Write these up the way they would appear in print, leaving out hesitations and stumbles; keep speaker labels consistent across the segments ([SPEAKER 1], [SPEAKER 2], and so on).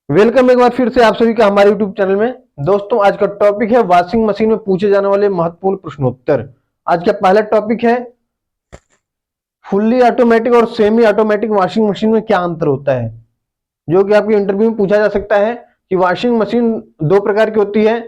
[SPEAKER 1] Welcome एक बार फिर से आप सभी का हमारे यूट्यूब चैनल में। दोस्तों, आज का टॉपिक है वॉशिंग मशीन में पूछे जाने वाले महत्वपूर्ण प्रश्नोत्तर। आज का पहला टॉपिक है फुल्ली ऑटोमेटिक और सेमी ऑटोमेटिक वॉशिंग मशीन में क्या अंतर होता है, जो कि आपके इंटरव्यू में पूछा जा सकता है कि वॉशिंग मशीन दो प्रकार की होती है,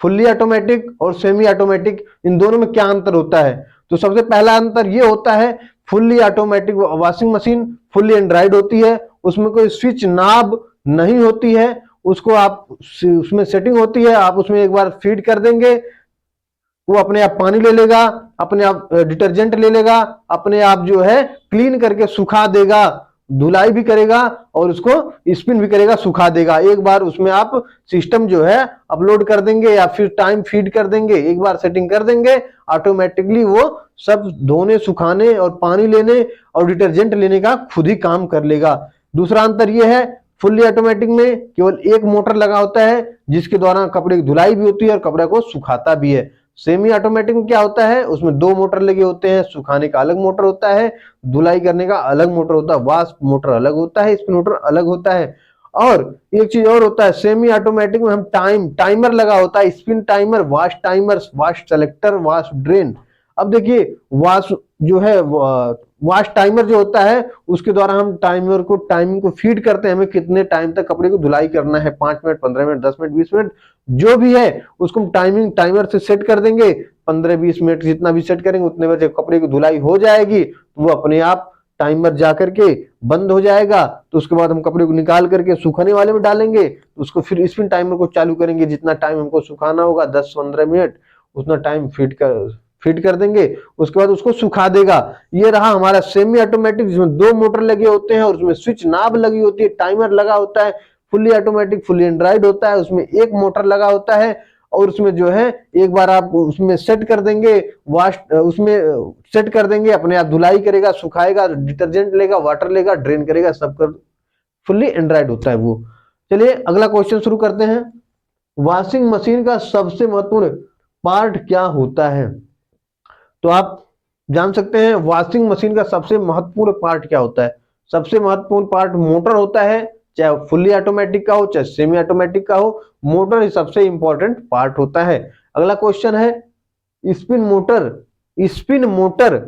[SPEAKER 1] फुल्ली ऑटोमेटिक और सेमी ऑटोमेटिक। इन दोनों में क्या अंतर होता है? तो सबसे पहला अंतर ये होता है, fully automatic washing machine fully Android होती है, उसमें कोई स्विच नाब नहीं होती है। उसको आप उसमें सेटिंग होती है, आप उसमें एक बार फीड कर देंगे, वो अपने आप पानी ले लेगा, अपने आप डिटर्जेंट ले लेगा, अपने आप जो है क्लीन करके सुखा देगा, धुलाई भी करेगा और उसको स्पिन भी करेगा, सुखा देगा। एक बार उसमें आप सिस्टम जो है अपलोड कर देंगे या फिर टाइम फीड कर देंगे, एक बार सेटिंग कर देंगे, ऑटोमेटिकली वो सब धोने, सुखाने और पानी लेने और डिटर्जेंट लेने का खुद ही काम कर लेगा। दूसरा अंतर यह है, फुल्ली ऑटोमेटिक में केवल एक मोटर लगा होता है जिसके द्वारा कपड़े की धुलाई भी होती है और कपड़े को सुखाता भी है। सेमी ऑटोमेटिक में क्या होता है, उसमें दो मोटर लगे होते हैं, सुखाने का अलग मोटर होता है, धुलाई करने का अलग मोटर होता है, वॉश मोटर अलग होता है, स्पिन मोटर अलग होता है। और एक चीज और होता है, सेमी ऑटोमेटिक में हम टाइमर लगा होता है, spin timer, wash timer, wash selector, wash drain. अब देखिए, वॉश जो है, वॉश टाइमर जो होता है उसके द्वारा हम टाइमिंग को फीड करते हैं, हमें कितने टाइम तक कपड़े को धुलाई करना है, 5 मिनट, 15 मिनट, 10 मिनट, 20 मिनट, जो भी है उसको हम टाइमर से सेट कर देंगे। 15-20 मिनट जितना भी सेट करेंगे उतने में जब कपड़े की धुलाई हो जाएगी तो वो अपने आप टाइमर जा करके बंद हो जाएगा। तो उसके बाद हम कपड़े को निकाल करके सुखाने वाले में डालेंगे, तो उसको फिर स्पिन टाइमर को चालू करेंगे, जितना टाइम हमको सुखाना होगा 10-15 मिनट, उतना टाइम फीड कर देंगे, उसके बाद उसको सुखा देगा। ये रहा हमारा सेमी ऑटोमेटिक, जिसमें दो मोटर लगे होते हैं और उसमें स्विच नाब लगी होती है, टाइमर लगा होता है। फुल्ली ऑटोमेटिक फुल्ली एंड्राइड होता है, उसमें एक मोटर लगा होता है और उसमें जो है एक बार आप उसमें सेट कर देंगे, वॉश उसमें सेट कर देंगे, अपने आप धुलाई करेगा, सुखाएगा, डिटर्जेंट लेगा, वाटर लेगा, ड्रेन करेगा, सब कर फुल्ली एंड्राइड होता है वो। चलिए अगला क्वेश्चन शुरू करते हैं। वॉशिंग मशीन का सबसे महत्वपूर्ण पार्ट क्या होता है? तो आप जान सकते हैं वॉशिंग मशीन का सबसे महत्वपूर्ण पार्ट क्या होता है। सबसे महत्वपूर्ण पार्ट मोटर होता है, चाहे फुल्ली ऑटोमेटिक का हो चाहे सेमी ऑटोमेटिक का हो, मोटर ही सबसे इंपॉर्टेंट पार्ट होता है। अगला क्वेश्चन है, spin motor spin motor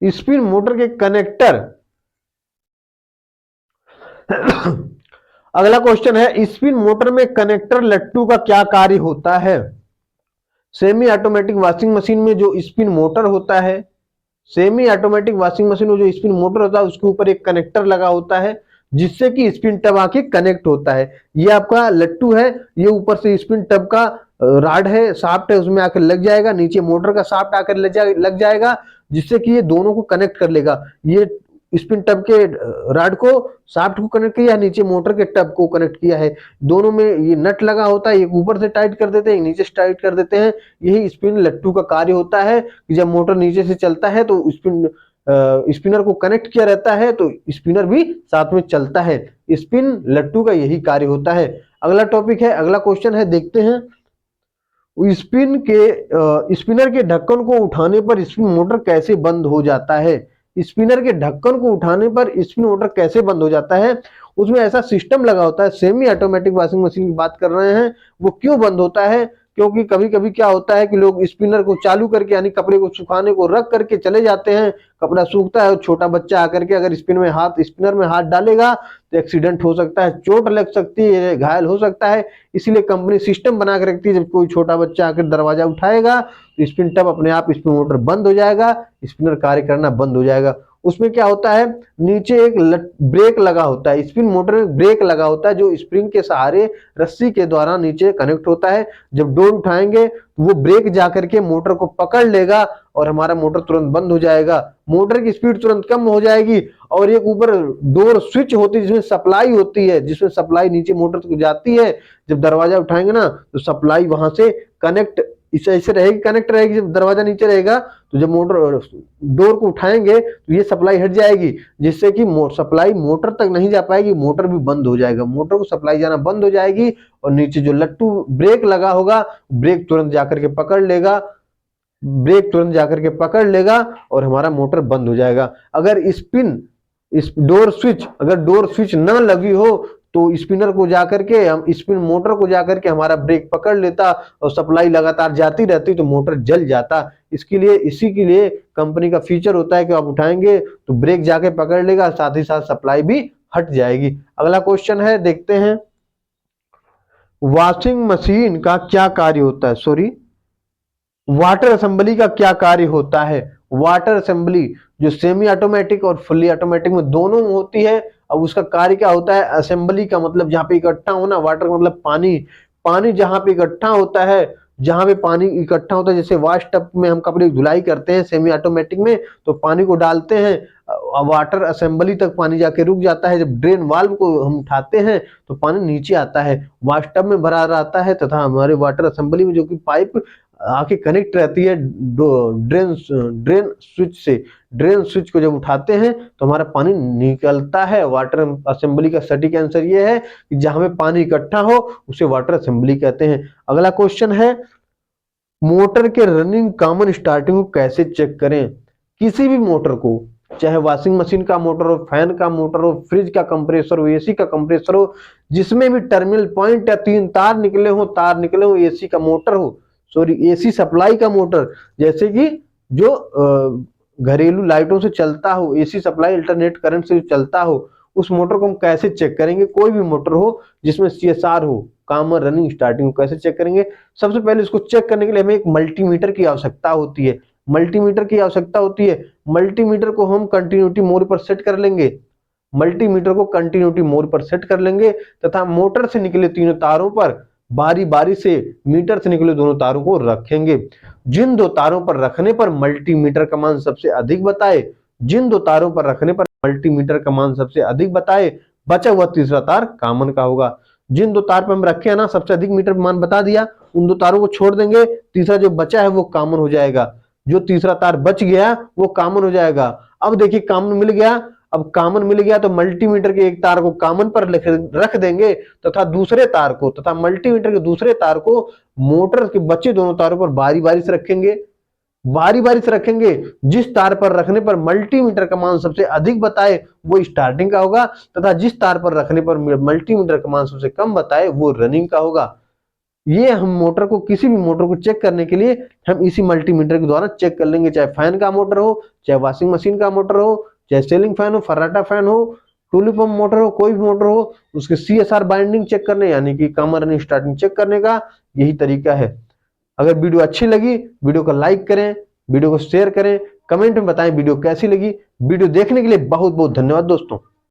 [SPEAKER 1] spin motor के कनेक्टर अगला क्वेश्चन है, स्पिन मोटर में कनेक्टर लट्टू का क्या कार्य होता है? सेमी ऑटोमेटिक वॉशिंग मशीन में जो स्पिन मोटर होता है, सेमी ऑटोमेटिक वॉशिंग मशीन में जो स्पिन मोटर होता है उसके ऊपर एक कनेक्टर लगा होता है जिससे कि स्पिन टब आके कनेक्ट होता है। ये आपका लट्टू है, ये ऊपर से स्पिन टब का राड है, शाफ्ट है, उसमें आकर लग जाएगा, नीचे मोटर का शाफ्ट आकर लग जाएगा, जिससे कि ये दोनों को कनेक्ट कर लेगा। ये स्पिन टब के राड को, शाफ्ट को कनेक्ट किया है, नीचे मोटर के टब को कनेक्ट किया है। दोनों में ये नट लगा होता है, एक ऊपर से टाइट कर देते हैं, एक नीचे से टाइट कर देते हैं। यही स्पिन लट्टू का कार्य होता है कि जब मोटर नीचे से चलता है तो स्पिनर को कनेक्ट किया रहता है, तो स्पिनर भी साथ में चलता है। स्पिन लट्टू का यही कार्य होता है। अगला टॉपिक है, अगला क्वेश्चन है, देखते हैं। स्पिनर के ढक्कन को उठाने पर स्पिन मोटर कैसे बंद हो जाता है? स्पिनर के ढक्कन को उठाने पर स्पिन मोटर कैसे बंद हो जाता है? उसमें ऐसा सिस्टम लगा होता है, सेमी ऑटोमेटिक वॉशिंग मशीन की बात कर रहे हैं। वो क्यों बंद होता है? क्योंकि कभी कभी क्या होता है कि लोग स्पिनर को चालू करके यानी कपड़े को सुखाने को रख करके चले जाते हैं, कपड़ा सूखता है, छोटा बच्चा आकर के अगर स्पिनर में हाथ डालेगा तो एक्सीडेंट हो सकता है, चोट लग सकती है, घायल हो सकता है। इसीलिए कंपनी सिस्टम बना के रखती है, जब कोई छोटा बच्चा आकर दरवाजा उठाएगा तो स्पिन टब अपने आप, स्पिन मोटर बंद हो जाएगा, स्पिनर कार्य करना बंद हो जाएगा। उसमें क्या होता है, नीचे एक ब्रेक लगा होता है, स्पिन मोटर में ब्रेक लगा होता है जो स्प्रिंग के सहारे रस्सी के द्वारा नीचे कनेक्ट होता है। जब डोर उठाएंगे तो वो ब्रेक जाकर के मोटर को पकड़ लेगा और हमारा मोटर तुरंत बंद हो जाएगा, मोटर की स्पीड तुरंत कम हो जाएगी। और एक ऊपर डोर स्विच होती है जिसमें सप्लाई होती है, जिसमें सप्लाई नीचे मोटर को जाती है। जब दरवाजा उठाएंगे ना तो सप्लाई वहां से कनेक्ट ऐसे रहेगी, कनेक्ट रहेगी। जब दरवाजा नीचे रहेगा तो जब मोटर डोर को उठाएंगे तो ये सप्लाई हट जाएगी, जिससे कि सप्लाई मोटर तक नहीं जा पाएगी, मोटर भी बंद हो जाएगा, मोटर को सप्लाई जाना बंद हो जाएगी। और नीचे जो लट्टू ब्रेक लगा होगा, ब्रेक तुरंत जाकर के पकड़ लेगा, और हमारा मोटर बंद हो जाएगा। अगर इस डोर स्विच, अगर डोर स्विच ना लगी हो तो स्पिनर को जाकर के हम स्पिन मोटर को जाकर के हमारा ब्रेक पकड़ लेता और सप्लाई लगातार जाती रहती तो मोटर जल जाता। इसके लिए इसी के लिए कंपनी का फीचर होता है कि आप उठाएंगे तो ब्रेक जाके पकड़ लेगा, साथ ही साथ सप्लाई भी हट जाएगी। अगला क्वेश्चन है, देखते हैं वॉशिंग मशीन का क्या कार्य होता है, सॉरी वाटर असेंबली का क्या कार्य होता है। वाटर असेंबली जो सेमी ऑटोमेटिक और फुल्ली ऑटोमेटिक में दोनों में होती है। अब उसका कार्य क्या होता है, असेंबली का मतलब जहां पे इकट्ठा होना, वाटर का मतलब पानी, पानी जहां पे इकट्ठा होता है, जहां पे पानी इकट्ठा होता है, जैसे वॉश टब में हम कपड़े की धुलाई करते हैं सेमी ऑटोमेटिक में, तो पानी को डालते हैं, वाटर असेंबली तक पानी जाके रुक जाता है, जब ड्रेन वाल्व को हम उठाते हैं तो पानी नीचे आता है, वॉश टब में भरा रहता है, तथा हमारे वाटर असेंबली में जो कि पाइप आके कनेक्ट रहती है ड्रेन ड्रेन स्विच से, ड्रेन स्विच को जब उठाते हैं तो हमारा पानी निकलता है। वाटर असेंबली का सटीक आंसर ये है कि जहां पे पानी इकट्ठा हो उसे वाटर असेंबली कहते हैं। अगला क्वेश्चन है, मोटर के रनिंग कॉमन स्टार्टिंग को कैसे चेक करें। किसी भी मोटर को, चाहे वॉशिंग मशीन का मोटर हो, फैन का मोटर हो, फ्रिज का कंप्रेसर हो, एसी का कंप्रेसर हो, जिसमें भी टर्मिनल पॉइंट या 3 तार निकले हो, एसी का मोटर हो, सॉरी एसी सप्लाई का मोटर, जैसे कि जो घरेलू लाइटों से चलता हो, एसी सप्लाई अल्टरनेट करंट से चलता हो, उस मोटर को हम कैसे चेक करेंगे। कोई भी मोटर हो जिसमें सीएसआर हो, कॉमन रनिंग स्टार्टिंग, को कैसे चेक करेंगे। सबसे पहले इसको चेक करने के लिए हमें एक मल्टीमीटर की आवश्यकता होती है। मल्टीमीटर की आवश्यकता होती है, मल्टीमीटर को हम कंटिन्यूटी मोड पर सेट कर लेंगे, मल्टीमीटर को कंटिन्यूटी मोड पर सेट कर लेंगे, तथा मोटर से निकले तीनों तारों पर बारी बारी से मीटर से निकले दोनों तारों को रखेंगे। जिन दो तारों पर रखने पर मल्टीमीटर का मान सबसे अधिक बताए, जिन दो तारों पर रखने पर मल्टीमीटर का मान सबसे अधिक बताए, बचा हुआ तीसरा तार कॉमन का होगा। जिन दो तार पर हम रखे हैं ना, सबसे अधिक मीटर मान बता दिया, उन दो तारों को छोड़ देंगे, तीसरा जो बचा है वो कॉमन हो जाएगा, जो तीसरा तार बच गया वो कॉमन हो जाएगा। अब देखिए कॉमन मिल गया, अब कॉमन मिल गया तो मल्टीमीटर के एक तार को कॉमन पर रख देंगे, तथा दूसरे तार को, तथा मल्टीमीटर के दूसरे तार को मोटर के बचे दोनों तारों पर बारी बारी से रखेंगे, बारी बारी से रखेंगे। जिस तार पर रखने पर मल्टीमीटर का मान सबसे अधिक बताए वो स्टार्टिंग का होगा, तथा जिस तार पर रखने पर मल्टीमीटर का मान सबसे कम बताए वो रनिंग का होगा। ये हम मोटर को, किसी भी मोटर को चेक करने के लिए हम इसी मल्टीमीटर के द्वारा चेक कर लेंगे, चाहे फैन का मोटर हो, चाहे वॉशिंग मशीन का मोटर हो, चाहे सीलिंग फैन हो, फर्राटा फैन हो, टूली पंप मोटर हो, कोई भी मोटर हो, उसके सीएसआर बाइंडिंग चेक करने यानी कि कॉमन रनिंग स्टार्टिंग चेक करने का यही तरीका है। अगर वीडियो अच्छी लगी, वीडियो को लाइक करें, वीडियो को शेयर करें, कमेंट में बताएं वीडियो कैसी लगी। वीडियो देखने के लिए बहुत बहुत धन्यवाद दोस्तों।